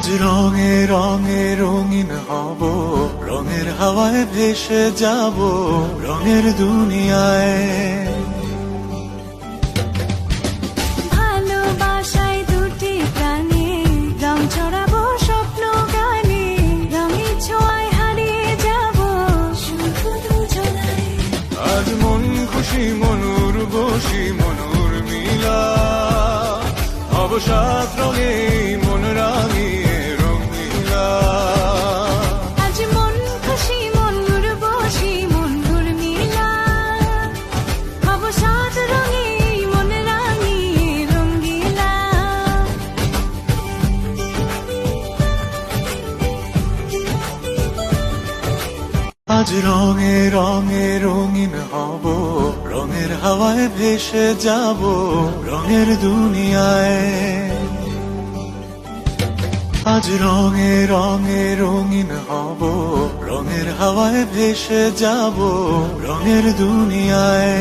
আজ রঙে রঙে রঙিন হব, রঙের হাওয়ায় ভেসে যাব রঙের দুনিয়ায়। ভালোবাসায় দুটি প্রাণে রং ছড়াবো স্বপ্ন গানে, রঙের ছোঁয়ায় হারিয়ে যাব শুধু দুজনায়। আজ মন খুশি মনুর বসি মনুর মিলা, হব সাত রঙে মন রাঙিয়ে রঙিলা। আজ মন খুশি মনুর বসি মনুর মিলা, হব সাত রঙে মন রাঙিয়ে রঙ্গিলা। আজ রঙে রঙে রঙিন হব, রঙের হাওয়ায় ভেসে যাব রঙের দুনিয়ায়। আজ রঙে রঙে রঙিন হব, রঙের হাওয়ায় ভেসে যাব রঙের দুনিয়ায়।